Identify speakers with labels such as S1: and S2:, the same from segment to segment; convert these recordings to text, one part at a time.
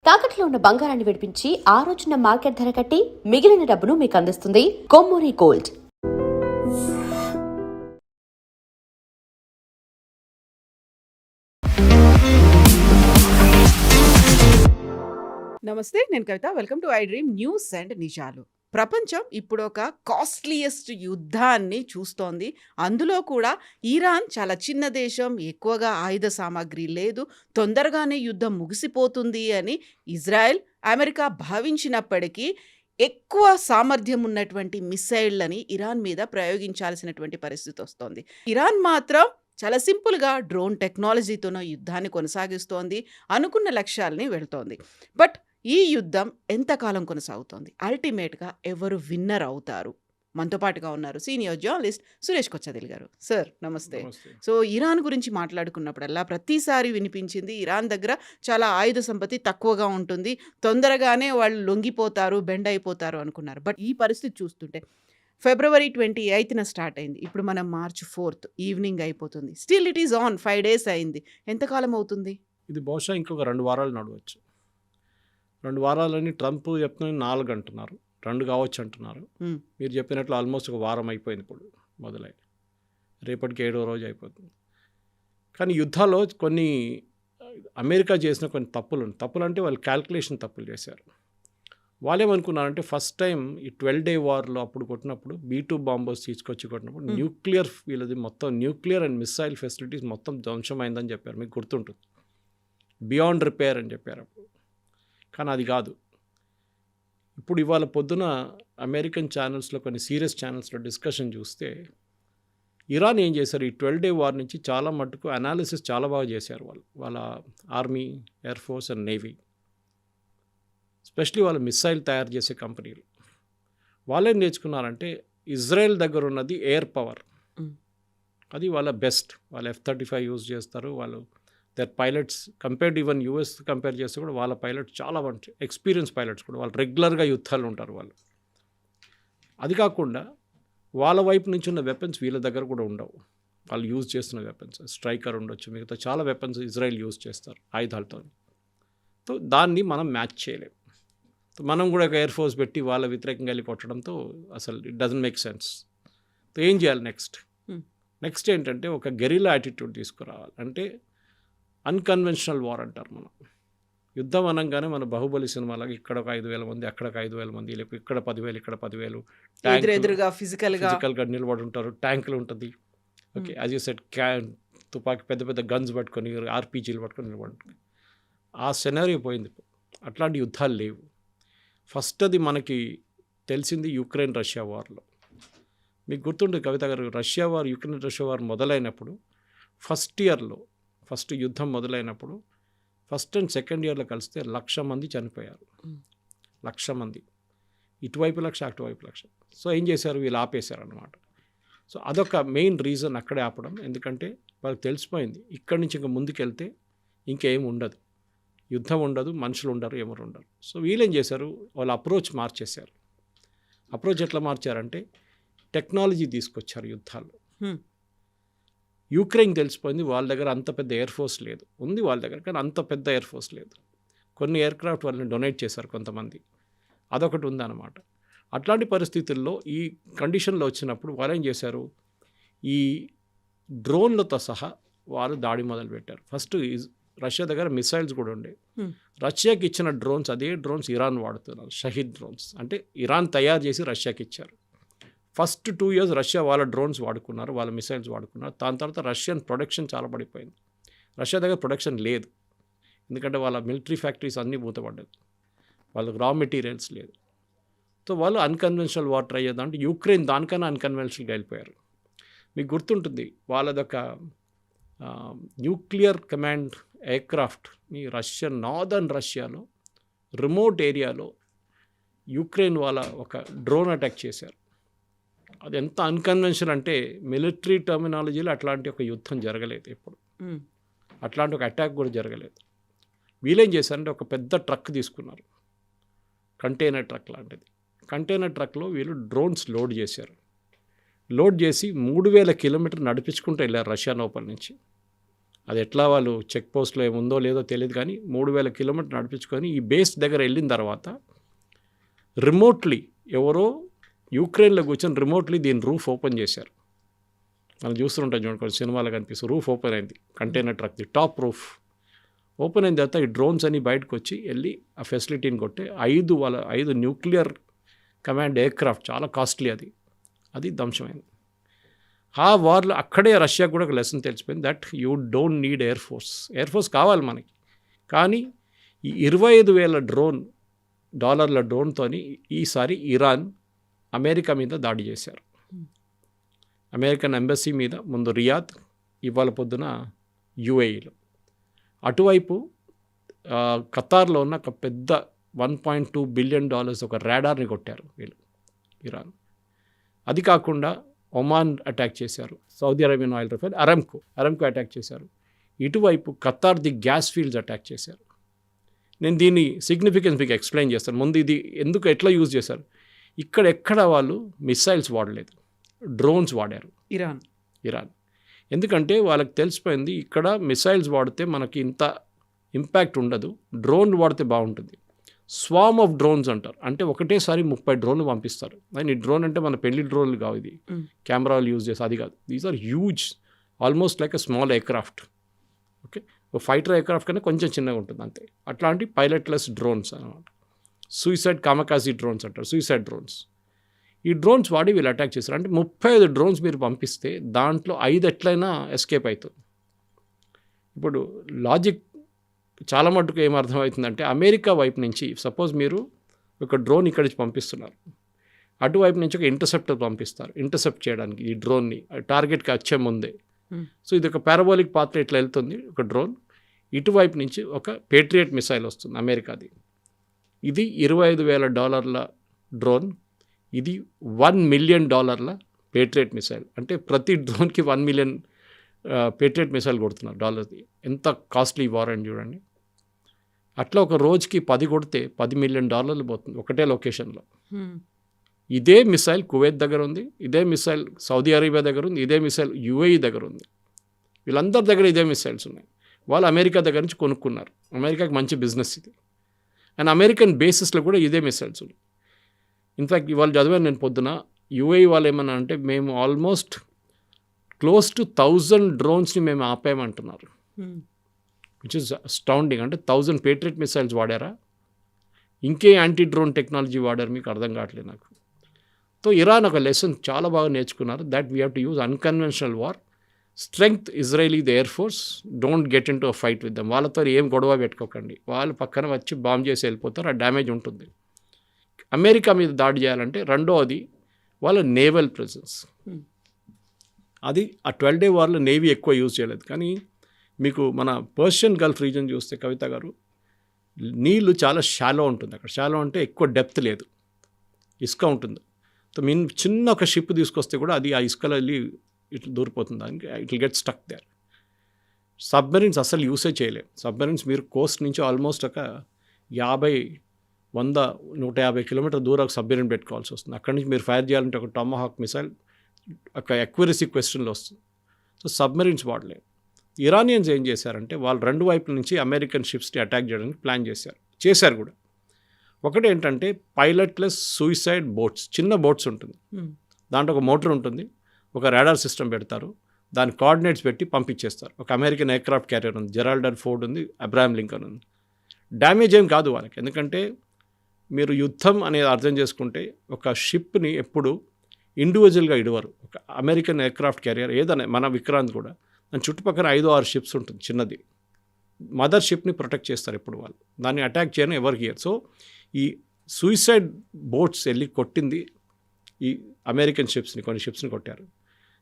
S1: తాకట్లో ఉన్న బంగారాన్ని విడిపించి ఆ రోజున మార్కెట్ ధర కట్టి మిగిలిన డబ్బును మీకు అందిస్తుంది కొమ్మూరి గోల్డ్.
S2: నమస్తే, నేను Kavitha. Welcome to iDream News and నిజాలు. ప్రపంచం ఇప్పుడు ఒక కాస్ట్లీయెస్ట్ యుద్ధాన్ని చూస్తోంది. అందులో కూడా ఇరాన్ చాలా చిన్న దేశం, ఎక్కువగా ఆయుధ సామాగ్రి లేదు, తొందరగానే యుద్ధం ముగిసిపోతుంది అని ఇజ్రాయెల్, అమెరికా భావించినప్పటికీ ఎక్కువ సామర్థ్యం ఉన్నటువంటి మిసైళ్లని ఇరాన్ మీద ప్రయోగించాల్సినటువంటి పరిస్థితి వస్తోంది. ఇరాన్ మాత్రం చాలా సింపుల్గా డ్రోన్ టెక్నాలజీతోనో యుద్ధాన్ని కొనసాగిస్తోంది, అనుకున్న లక్ష్యాలని వెళ్తోంది. బట్ ఈ యుద్ధం ఎంతకాలం కొనసాగుతోంది? అల్టిమేట్గా ఎవరు విన్నర్ అవుతారు? మనతో పాటుగా ఉన్నారు సీనియర్ జర్నలిస్ట్ సురేష్ కొచ్చదిల్ గారు. సార్ నమస్తే. సో ఇరాన్ గురించి మాట్లాడుకున్నప్పుడల్లా ప్రతిసారి వినిపించింది ఇరాన్ దగ్గర చాలా ఆయుధ సంపత్తి తక్కువగా ఉంటుంది, తొందరగానే వాళ్ళు లొంగిపోతారు, బెండ్ అయిపోతారు అనుకున్నారు. బట్ ఈ పరిస్థితి చూస్తుంటే February 28న స్టార్ట్ అయింది, ఇప్పుడు మనం March 4th ఈవినింగ్ అయిపోతుంది. Still it is on. 5 days అయింది. ఎంతకాలం అవుతుంది?
S3: ఇది బహుశా ఇంకొక 2 వారాలు నడవచ్చు. 2 వారాలని ట్రంప్ చెప్తున్న 4 అంటున్నారు, 2 కావచ్చు అంటున్నారు. మీరు చెప్పినట్లు ఆల్మోస్ట్ ఒక వారం అయిపోయింది, ఇప్పుడు మొదలై రేపటికి 7వ రోజు అయిపోతుంది. కానీ యుద్ధాల్లో కొన్ని అమెరికా చేసిన కొన్ని తప్పులు అంటే వాళ్ళు క్యాల్కులేషన్ తప్పులు చేశారు. వాళ్ళేమనుకున్నారంటే ఫస్ట్ టైం ఈ 12 day వార్లో అప్పుడు కొట్టినప్పుడు B-2 బాంబర్స్ తీసుకొచ్చి కొట్టినప్పుడు న్యూక్లియర్ వీళ్ళది మొత్తం న్యూక్లియర్ అండ్ మిసైల్ ఫెసిలిటీస్ మొత్తం ధ్వంసమైందని చెప్పారు. మీకు గుర్తుంటుంది, బియాండ్ రిపేర్ అని చెప్పారు అప్పుడు. కానీ అది కాదు. ఇప్పుడు ఇవాళ పొద్దున అమెరికన్ ఛానల్స్లో, కొన్ని సీరియస్ ఛానల్స్లో డిస్కషన్ చూస్తే ఇరాన్ ఏం చేశారు, ఈ 12 day వార్ నుంచి చాలా మటుకు అనాలిసిస్ చాలా బాగా చేశారు వాళ్ళ army, air force and navy, especially వాళ్ళు మిసైల్ తయారు చేసే కంపెనీలు. వాళ్ళేం నేర్చుకున్నారంటే ఇజ్రాయెల్ దగ్గర ఉన్నది ఎయిర్ పవర్, అది వాళ్ళ బెస్ట్. వాళ్ళు F-35 యూజ్ చేస్తారు. వాళ్ళు their pilots compared even US compare చేస్తే కూడా వాళ్ళ పైలట్స్ చాలా మంచి ఎక్స్పీరియన్స్ పైలట్స్ కూడా. వాళ్ళు రెగ్యులర్గా యుద్ధాలు ఉంటారు వాళ్ళు. అది కాకుండా వాళ్ళ వైపు నుంచి ఉన్న వెపన్స్ వీళ్ళ దగ్గర కూడా ఉండవు. వాళ్ళు యూజ్ చేస్తున్న వెపన్స్ స్ట్రైకర్ ఉండొచ్చు, మిగతా చాలా వెపన్స్ ఇజ్రాయెల్ యూజ్ చేస్తారు ఆయుధాలతో. సో దాన్ని మనం మ్యాచ్ చేయలేం. మనం కూడా ఒక ఎయిర్ ఫోర్స్ పెట్టి వాళ్ళ వ్యతిరేకంగా వెళ్ళి కొట్టడంతో అసలు it doesn't make sense. So ఏం చేయాలి నెక్స్ట్ ఏంటంటే ఒక గెరిల్లా యాటిట్యూడ్ తీసుకురావాలి. అంటే అన్కన్వెన్షనల్ వార్ అంటారు మనం. యుద్ధం అనగానే మన బాహుబలి సినిమాలాగా ఇక్కడ ఒక 5,000 మంది, అక్కడ ఒక 5,000 మంది, లేకపోతే ఇక్కడ 10,000, ఇక్కడ 10,000
S2: ఎదురుగా ఫిజికల్గా
S3: నిలబడి ఉంటారు, ట్యాంకులు ఉంటుంది. ఓకే, యాజ్ యూ సెడ్ తుపాకీ పెద్ద పెద్ద గన్స్ పట్టుకొని, RPGలు పట్టుకొని నిలబడి, ఆ సెనరీ పోయింది. అట్లాంటి యుద్ధాలు లేవు. ఫస్ట్ అది మనకి తెలిసింది యుక్రెయిన్ రష్యా వార్లో. మీకు గుర్తుంటుంది కవిత గారు, యుక్రెయిన్ రష్యా వార్ మొదలైనప్పుడు ఫస్ట్ యుద్ధం మొదలైనప్పుడు ఫస్ట్ అండ్ సెకండ్ ఇయర్లో కలిస్తే 1,00,000 మంది చనిపోయారు. 1,00,000 మంది, ఇటువైపు 1,00,000, అటువైపు 1,00,000. సో ఏం చేశారు, వీళ్ళు ఆపేశారు అనమాట. సో అదొక మెయిన్ రీజన్ అక్కడే ఆపడం. ఎందుకంటే వాళ్ళకి తెలిసిపోయింది ఇక్కడి నుంచి ఇంకా ముందుకెళ్తే ఇంకేం ఉండదు, యుద్ధం ఉండదు, మనుషులు ఉండరు, ఎవరు ఉండరు. సో వీళ్ళేం చేశారు, వాళ్ళ అప్రోచ్ మార్చేశారు. అప్రోచ్ ఎట్లా మార్చారంటే టెక్నాలజీ తీసుకొచ్చారు యుద్ధాల్లో. యుక్రెయిన్ తెలిసిపోయింది వాళ్ళ దగ్గర అంత పెద్ద ఎయిర్ ఫోర్స్ లేదు, ఉంది వాళ్ళ దగ్గర, కానీ అంత పెద్ద ఎయిర్ ఫోర్స్ లేదు. కొన్ని ఎయిర్ క్రాఫ్ట్ వాళ్ళని డొనేట్ చేశారు కొంతమంది, అదొకటి ఉందన్నమాట. అట్లాంటి పరిస్థితుల్లో ఈ కండిషన్లో వచ్చినప్పుడు వాళ్ళు ఏం చేశారు, ఈ డ్రోన్లతో సహా వాళ్ళు దాడి మొదలుపెట్టారు. ఫస్ట్ రష్యా దగ్గర మిసైల్స్ కూడా ఉండే. రష్యాకి ఇచ్చిన డ్రోన్స్, అదే డ్రోన్స్ ఇరాన్ వాడుతున్నారు, షహీద్ డ్రోన్స్. అంటే ఇరాన్ తయారు చేసి రష్యాకి ఇచ్చారు. ఫస్ట్ 2 years రష్యా వాళ్ళ డ్రోన్స్ వాడుకున్నారు, వాళ్ళ మిసైల్స్ వాడుకున్నారు. దాని తర్వాత రష్యన్ ప్రొడక్షన్ చాలా పడిపోయింది. రష్యా దగ్గర ప్రొడక్షన్ లేదు, ఎందుకంటే వాళ్ళ మిలిటరీ ఫ్యాక్టరీస్ అన్నీ మూతపడ్డాయి, వాళ్ళకి రా మెటీరియల్స్ లేదు. సో వాళ్ళు అన్కన్వెన్షనల్ వార్ ట్రై చేద్దాం అంటే యుక్రెయిన్ దానికన్నా అన్కన్వెన్షనల్గా వెళ్ళిపోయారు. మీకు గుర్తుంటుంది వాళ్ళదొక న్యూక్లియర్ కమాండ్ ఎయిర్క్రాఫ్ట్ ఈ నార్దర్న్ రష్యాలో రిమోట్ ఏరియాలో యుక్రెయిన్ వాళ్ళ ఒక డ్రోన్ అటాక్ చేశారు. అది ఎంత అన్కన్వెన్షన్ అంటే మిలిటరీ టర్మినాలజీలో అట్లాంటి ఒక యుద్ధం జరగలేదు ఎప్పుడు, అట్లాంటి ఒక అటాక్ కూడా జరగలేదు. వీళ్ళేం చేశారంటే ఒక పెద్ద ట్రక్ తీసుకున్నారు, కంటైనర్ ట్రక్ లాంటిది. కంటైనర్ ట్రక్లో వీళ్ళు డ్రోన్స్ లోడ్ చేశారు. లోడ్ చేసి 3,000 కిలోమీటర్లు నడిపించుకుంటూ వెళ్ళారు రష్యా లోపల నుంచి. అది ఎట్లా వాళ్ళు చెక్ పోస్ట్లో ఏముందో లేదో తెలియదు, కానీ 3000 కిలోమీటర్ నడిపించుకొని ఈ బేస్ దగ్గర వెళ్ళిన తర్వాత రిమోట్లీ ఎవరో యూక్రెయిన్లో కూర్చొని రిమోట్లీ దీని రూఫ్ ఓపెన్ చేశారు. మనం చూస్తుంటాం చూడండి, కొన్ని సినిమాలో కనిపిస్తుంది, రూఫ్ ఓపెన్ అయింది, కంటైనర్ ట్రక్ది టాప్ రూఫ్ ఓపెన్ అయిన తర్వాత ఈ డ్రోన్స్ అని బయటకు వచ్చి వెళ్ళి ఆ ఫెసిలిటీని కొట్టే 5 న్యూక్లియర్ కమాండ్ ఎయిర్క్రాఫ్ట్, చాలా కాస్ట్లీ అది ధ్వంసమైంది. ఆ వార్లో అక్కడే రష్యా కూడా ఒక లెసన్ తెలిసిపోయింది, that you don't need air force కావాలి మనకి. కానీ ఈ 25,000 డాలర్ల డ్రోన్తోని ఈసారి ఇరాన్ అమెరికా మీద దాడి చేశారు. అమెరికన్ ఎంబసీ మీద, ముందు రియాద్, ఇవాళ పొద్దున యుఏఈలో. అటువైపు ఖతార్లో ఉన్న ఒక పెద్ద $1.2 బిలియన్ ఒక రాడార్ని కొట్టారు వీళ్ళు, ఇరాన్. అది కాకుండా ఒమాన్ అటాక్ చేశారు, Saudi Arabian oil refine Aramco attack చేశారు. ఇటువైపు ఖతార్ది గ్యాస్ ఫీల్డ్స్ అటాక్ చేశారు. నేను దీని సిగ్నిఫికెన్స్ మీకు ఎక్స్ప్లెయిన్ చేస్తాను. ముందు ఇది ఎందుకు ఎట్లా యూజ్ చేశారు, ఎక్కడ వాళ్ళు మిసైల్స్ వాడలేదు, డ్రోన్స్ వాడారు ఇరాన్. ఎందుకంటే వాళ్ళకి తెలిసిపోయింది ఇక్కడ మిసైల్స్ వాడితే మనకి ఇంత ఇంపాక్ట్ ఉండదు, డ్రోన్ వాడితే బాగుంటుంది. స్వామ్ ఆఫ్ డ్రోన్స్ అంటారు, అంటే ఒకటేసారి 30 డ్రోన్లు పంపిస్తారు. అండ్ ఈ డ్రోన్ అంటే మన పెళ్లి డ్రోన్లు కావు, ఇది కెమెరాలు యూజ్ చేసి అది కాదు. These are huge, almost like a small aircraft. Okay, fighter aircraft కన్నా కొంచెం చిన్నగా ఉంటుంది అంతే. అట్లాంటి పైలట్లెస్ డ్రోన్స్ అనమాట, సూసైడ్ కామకాజీ డ్రోన్స్ అంటారు, సూసైడ్ డ్రోన్స్. ఈ డ్రోన్స్ వాడి వీళ్ళు అటాక్ చేస్తారు. అంటే 35 డ్రోన్స్ మీరు పంపిస్తే దాంట్లో 5 ఎట్లయినా ఎస్కేప్ అవుతుంది. ఇప్పుడు లాజిక్ చాలా మటుకు ఏం అర్థమవుతుందంటే, అమెరికా వైపు నుంచి సపోజ్ మీరు ఒక డ్రోన్ ఇక్కడి నుంచి పంపిస్తున్నారు, అటువైపు నుంచి ఒక ఇంటర్సెప్టర్ పంపిస్తారు ఇంటర్సెప్ట్ చేయడానికి ఈ డ్రోన్ని టార్గెట్కి వచ్చే ముందే. సో ఇది ఒక పారాబోలిక్ పాత్ర ఇట్లా వెళ్తుంది ఒక డ్రోన్, ఇటువైపు నుంచి ఒక పేట్రియట్ మిసైల్ వస్తుంది అమెరికాది. ఇది $25,000 డ్రోన్, ఇది $1 మిలియన్ పేట్రియట్ మిసైల్. అంటే ప్రతి డ్రోన్కి 1 మిలియన్ పేట్రియట్ మిసైల్ కొడుతున్నారు డాలర్ది. ఎంత కాస్ట్లీ వార్ అని చూడండి. అట్లా ఒక రోజుకి 10 కొడితే $10 మిలియన్ పోతుంది ఒకటే లొకేషన్లో. ఇదే మిసైల్ కువైత్ దగ్గర ఉంది, ఇదే మిసైల్ సౌదీ అరేబియా దగ్గర ఉంది, ఇదే మిసైల్ యుఏఈ దగ్గర ఉంది. వీళ్ళందరి దగ్గర ఇదే మిసైల్స్ ఉన్నాయి. వాళ్ళు అమెరికా దగ్గర నుంచి కొనుక్కున్నారు, అమెరికాకి మంచి బిజినెస్ ఇది. అండ్ అమెరికన్ బేసిస్లో కూడా ఇదే మిసైల్స్ ఉన్నాయి. ఇన్ఫ్యాక్ట్ ఇవాళ చదివాను నేను పొద్దున, యుఏఈ వాళ్ళు ఏమన్నా అంటే మేము ఆల్మోస్ట్ క్లోజ్ టు 1000 డ్రోన్స్ని మేము ఆపేయమంటున్నారు, విచ్ ఇస్ అస్టౌండింగ్. అంటే 1000 పేట్రియట్ మిసైల్స్ వాడారా, ఇంకే యాంటీ డ్రోన్ టెక్నాలజీ వాడారు, మీకు అర్థం కావట్లేదు నాకు. సో ఇరాన్ ఒక లెసన్ చాలా బాగా నేర్చుకున్నారు, that we have to use unconventional war, strength Israeli the air force, don't get in to a fight with them. వాళ్ళతో ఏం గొడవ పెట్టుకోకండి, వాళ్ళు పక్కన వచ్చి బాంబ్ చేసి వెళ్ళిపోతారు, ఆ డ్యామేజ్ ఉంటుంది. అమెరికా మీద దాడి చేయాలంటే రెండోది వాళ్ళ నేవల్ ప్రెజెన్స్. అది ఆ 12 డే వార్లో నేవీ ఎక్కువ యూజ్ చేయలేదు. కానీ మీకు మన పర్షియన్ గల్ఫ్ రీజన్ చూస్తే కవిత గారు, నీళ్ళు చాలా షాలో ఉంటుంది అక్కడ. షాలో అంటే ఎక్కువ డెప్త్ లేదు, ఇసుక ఉంటుంది. సో మీన్ చిన్న ఒక షిప్ తీసుకొస్తే కూడా అది ఆ ఇసుకలో వెళ్ళి ఇట్లా దూరిపోతుంది, దానికి it will get stuck there. Submarines అసలు యూసే చేయలేము. సబ్మెరీన్స్ మీరు కోస్ట్ నుంచి ఆల్మోస్ట్ ఒక 50, 100, 150 కిలోమీటర్ దూరం సబ్మెరీన్ పెట్టుకోవాల్సి వస్తుంది. అక్కడి నుంచి మీరు ఫైర్ చేయాలంటే ఒక టామాహాక్ మిసైల్ ఒక అక్యురసీ క్వశ్చన్లో వస్తుంది. So submarines వాడలేము. ఇరానియన్స్ ఏం చేశారంటే, వాళ్ళు 2 వైపుల నుంచి అమెరికన్ షిప్స్ని అటాక్ చేయడానికి ప్లాన్ చేశారు కూడా. ఒకటి ఏంటంటే పైలట్లెస్ సూసైడ్ బోట్స్, చిన్న బోట్స్ ఉంటుంది, దాంట్లో ఒక మోటార్ ఉంటుంది, ఒక రాడార్ సిస్టమ్ పెడతారు, దాని కోఆర్డినేట్స్ పెట్టి పంపించేస్తారు. ఒక అమెరికన్ ఎయిర్క్రాఫ్ట్ క్యారియర్ ఉంది, జెరాల్డ్ ఆర్ ఫోర్డ్ ఉంది, అబ్రహాం లింకన్ ఉంది. డ్యామేజ్ ఏం కాదు వాళ్ళకి, ఎందుకంటే మీరు యుద్ధం అనేది అర్థం చేసుకుంటే ఒక షిప్ని ఎప్పుడు ఇండివిజువల్గా ఇడవరు. ఒక అమెరికన్ ఎయిర్క్రాఫ్ట్ క్యారియర్ ఏదైనా, మన విక్రాంత్ కూడా దాని చుట్టుపక్కల 5-6 షిప్స్ ఉంటుంది చిన్నది, మదర్ షిప్ని ప్రొటెక్ట్ చేస్తారు ఎప్పుడు వాళ్ళు, దాన్ని అటాక్ చేయను ఎవరికి ఇయర్. సో ఈ సూసైడ్ బోట్స్ వెళ్ళి కొట్టింది ఈ అమెరికన్ షిప్స్ని, కొన్ని షిప్స్ని కొట్టారు.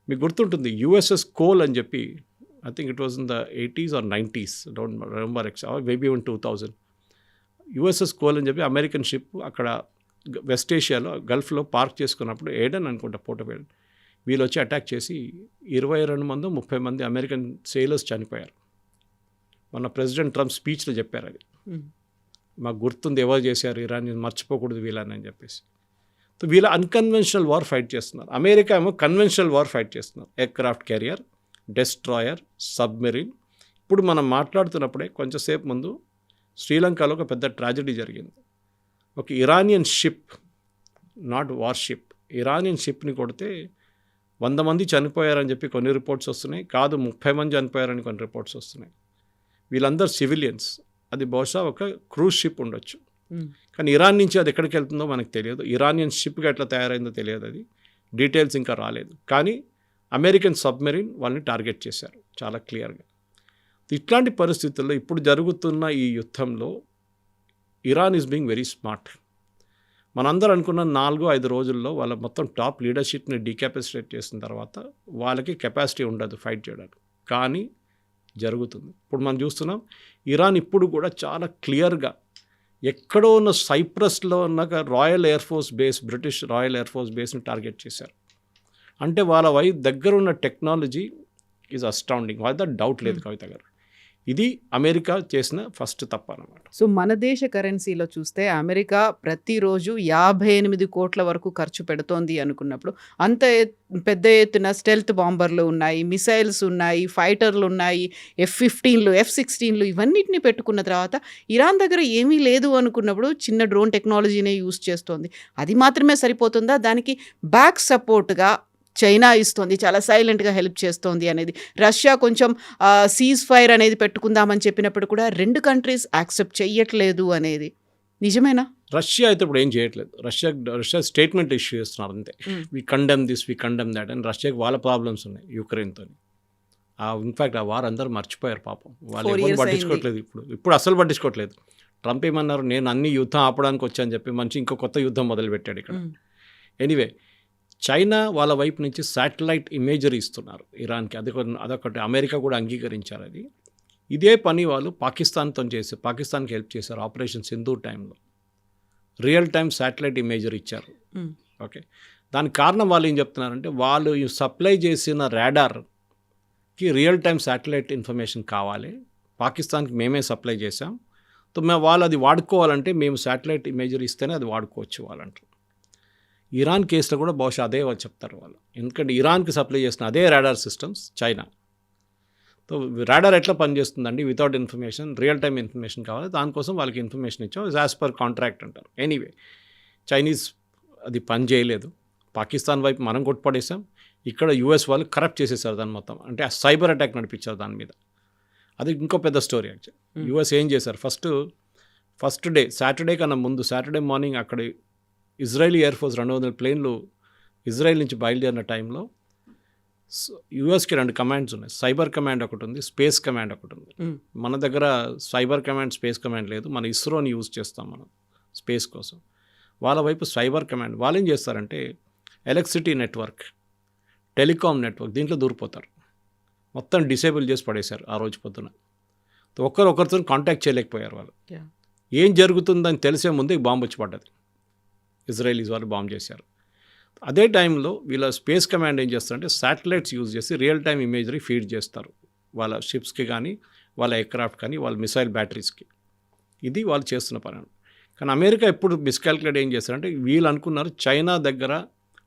S3: మీకు గుర్తుంటుంది యుఎస్ఎస్ కోల్ అని చెప్పి, I think it was in the 80s or 90s, don't remember maybe in 2000. USS coal అని చెప్పి అమెరికన్ షిప్ అక్కడ వెస్ట్ ఏషియాలో గల్ఫ్లో పార్క్ చేసుకున్నప్పుడు, ఏడన్ అనుకుంటా పోర్ట్ ఏడన్, వీళ్ళు వచ్చి అటాక్ చేసి 22 మందో 30 మంది అమెరికన్ సెయిలర్స్ చనిపోయారు. మన ప్రెసిడెంట్ ట్రంప్ స్పీచ్లో చెప్పారు, అది మాకు గుర్తుంది ఎవరు చేశారు, ఇరాన్ మర్చిపోకూడదు వీళ్ళని అని చెప్పేసి. సో వీళ్ళ అన్కన్వెన్షనల్ వార్ ఫైట్ చేస్తున్నారు, అమెరికా ఏమో కన్వెన్షనల్ వార్ ఫైట్ చేస్తున్నారు. ఎయిర్క్రాఫ్ట్ క్యారియర్, డెస్ట్రాయర్, సబ్మెరీన్, ఇప్పుడు మనం మాట్లాడుతున్నప్పుడే కొంచెంసేపు ముందు శ్రీలంకలో ఒక పెద్ద ట్రాజడీ జరిగింది. ఒక Iranian ship, not warship, Iranian షిప్ని కొడితే 100 మంది చనిపోయారని చెప్పి కొన్ని రిపోర్ట్స్ వస్తున్నాయి, కాదు 30 మంది చనిపోయారని కొన్ని రిపోర్ట్స్ వస్తున్నాయి. వీళ్ళందరూ సివిలియన్స్. అది బహుశా ఒక క్రూజ్ షిప్ ఉండొచ్చు, కానీ ఇరాన్ నుంచి అది ఎక్కడికి వెళ్తుందో మనకు తెలియదు. ఇరానియన్ షిప్గా ఎట్లా తయారైందో తెలియదు, అది డీటెయిల్స్ ఇంకా రాలేదు. కానీ అమెరికన్ సబ్మెరీన్ వాళ్ళని టార్గెట్ చేశారు చాలా క్లియర్గా. ఇట్లాంటి పరిస్థితుల్లో ఇప్పుడు జరుగుతున్న ఈ యుద్ధంలో Iran is being very smart. మనందరూ అనుకున్న 4-5 రోజుల్లో వాళ్ళ మొత్తం టాప్ లీడర్షిప్ని డీకెపాసిటేట్ చేసిన తర్వాత వాళ్ళకి కెపాసిటీ ఉండదు ఫైట్ చేయడానికి, కానీ జరుగుతుంది. ఇప్పుడు మనం చూస్తున్నాం ఇరాన్ ఇప్పుడు కూడా చాలా క్లియర్గా ఎక్కడో ఉన్న సైప్రస్లో ఉన్న Royal Air Force base, British Royal Air Force బేస్ని టార్గెట్ చేశారు. అంటే వాళ్ళ దగ్గర ఉన్న టెక్నాలజీ ఈజ్ అస్టౌండింగ్. వాళ్ళ డౌట్ లేదు కవిత గారు, ఇది అమెరికా చేసిన ఫస్ట్ తప్ప అన్నమాట.
S2: సో మన దేశ కరెన్సీలో చూస్తే అమెరికా ప్రతిరోజు 58 కోట్ల వరకు ఖర్చు పెడుతోంది అనుకున్నప్పుడు, అంత పెద్ద ఎత్తున స్టెల్త్ బాంబర్లు ఉన్నాయి, మిసైల్స్ ఉన్నాయి, ఫైటర్లు ఉన్నాయి, F-15లు, F-16లు ఇవన్నిటిని పెట్టుకున్న తర్వాత ఇరాన్ దగ్గర ఏమీ లేదు అనుకున్నప్పుడు చిన్న డ్రోన్ టెక్నాలజీనే యూజ్ చేస్తోంది. అది మాత్రమే సరిపోతుందా? దానికి బ్యాక్ సపోర్ట్గా చైనా ఇస్తుంది, చాలా సైలెంట్గా హెల్ప్ చేస్తోంది అనేది. రష్యా కొంచెం సీజ్ ఫైర్ అనేది పెట్టుకుందామని చెప్పినప్పుడు కూడా 2 కంట్రీస్ యాక్సెప్ట్ చెయ్యట్లేదు అనేది నిజమేనా?
S3: రష్యా అయితే ఇప్పుడు ఏం చేయట్లేదు. రష్యా స్టేట్మెంట్ ఇష్యూ చేస్తున్నారు అంతే. We condemn this, we condemn that అని. రష్యాకి వాళ్ళ ప్రాబ్లమ్స్ ఉన్నాయి యుక్రెయిన్తో. ఇన్ఫ్యాక్ట్ ఆ వార్ అందరూ మర్చిపోయారు పాపం. వాళ్ళు ఎవరు పట్టించుకోవట్లేదు ఇప్పుడు అసలు పట్టించుకోవట్లేదు. ట్రంప్ ఏమన్నారు, నేను అన్ని యుద్ధం ఆపడానికి వచ్చాను చెప్పి మంచి ఇంకో కొత్త యుద్ధం మొదలుపెట్టాడు ఇక్కడ. ఎనీవే, చైనా వాళ్ళ వైపు నుంచి శాటిలైట్ ఇమేజరీ ఇస్తున్నారు ఇరాన్కి. అదొకటి అమెరికా కూడా అంగీకరించారు అది. ఇదే పని వాళ్ళు పాకిస్తాన్కి హెల్ప్ చేశారు ఆపరేషన్ సింధూర్ టైంలో. రియల్ టైం శాటిలైట్ ఇమేజరీ ఇచ్చారు. ఓకే, దానికి కారణం వాళ్ళు ఏం చెప్తున్నారంటే, వాళ్ళు సప్లై చేసిన రాడార్కి రియల్ టైం శాటిలైట్ ఇన్ఫర్మేషన్ కావాలి, పాకిస్తాన్కి మేమే సప్లై చేసాం, వాళ్ళు అది వాడుకోవాలంటే మేము శాటిలైట్ ఇమేజరీ ఇస్తేనే అది వాడుకోవచ్చు వాళ్ళంటారు. ఇరాన్ కేసులో కూడా బహుశా అదే వాళ్ళు చెప్తారు వాళ్ళు, ఎందుకంటే ఇరాన్కి సప్లై చేసిన అదే radar systems China. So radar ఎట్లా పనిచేస్తుందండి, without information, real time information కావాలి, దానికోసం వాళ్ళకి ఇన్ఫర్మేషన్ ఇచ్చాం, యాజ్ పర్ కాంట్రాక్ట్ అంటారు. ఎనీవే, చైనీస్ అది పని చేయలేదు. పాకిస్తాన్ వైపు మనం కొట్టుపడేసాం, ఇక్కడ యూఎస్ వాళ్ళు కరప్ట్ చేసేసారు దాన్ని మొత్తం. అంటే ఆ సైబర్ అటాక్ నడిపించారు దాని మీద. అది ఇంకో పెద్ద స్టోరీ యాక్చువల్. యూఎస్ ఏం చేశారు, ఫస్ట్ డే సాటర్డే కన్నా ముందు, సాటర్డే మార్నింగ్ అక్కడ ఇజ్రాయలీ ఎయిర్ ఫోర్స్ 200 ప్లేన్లు ఇజ్రాయెల్ నుంచి బయలుదేరిన టైంలో యూఎస్కి 2 కమాండ్స్ ఉన్నాయి. సైబర్ కమాండ్ ఒకటి ఉంది, స్పేస్ కమాండ్ ఒకటి ఉంది. మన దగ్గర సైబర్ కమాండ్, స్పేస్ కమాండ్ లేదు. మన ఇస్రోని యూజ్ చేస్తాం మనం స్పేస్ కోసం. వాళ్ళ వైపు సైబర్ కమాండ్. వాళ్ళు ఏం చేస్తారంటే ఎలక్ట్రిసిటీ నెట్వర్క్, టెలికాం నెట్వర్క్, దీంట్లో దూరిపోతారు. మొత్తం డిసేబుల్ చేసి పడేశారు ఆ రోజు పొద్దున. ఒకరితో కాంటాక్ట్ చేయలేకపోయారు వాళ్ళు. ఏం జరుగుతుందని తెలిసే ముందే బాంబు వచ్చి పడ్డది. ఇజ్రాయలీస్ వాళ్ళు బాంబు చేశారు. అదే టైంలో వీళ్ళ స్పేస్ కమాండ్ ఏం చేస్తారంటే శాటిలైట్స్ యూజ్ చేసి రియల్ టైం ఇమేజరీ ఫీడ్ చేస్తారు వాళ్ళ షిప్స్కి కానీ, వాళ్ళ ఎయిర్క్రాఫ్ట్ కానీ, వాళ్ళ మిసైల్ బ్యాటరీస్కి. ఇది వాళ్ళు చేస్తున్న పని. కానీ అమెరికా ఎప్పుడు మిస్కాల్కులేట్ ఏం చేస్తారంటే, వీళ్ళు అనుకున్నారు చైనా దగ్గర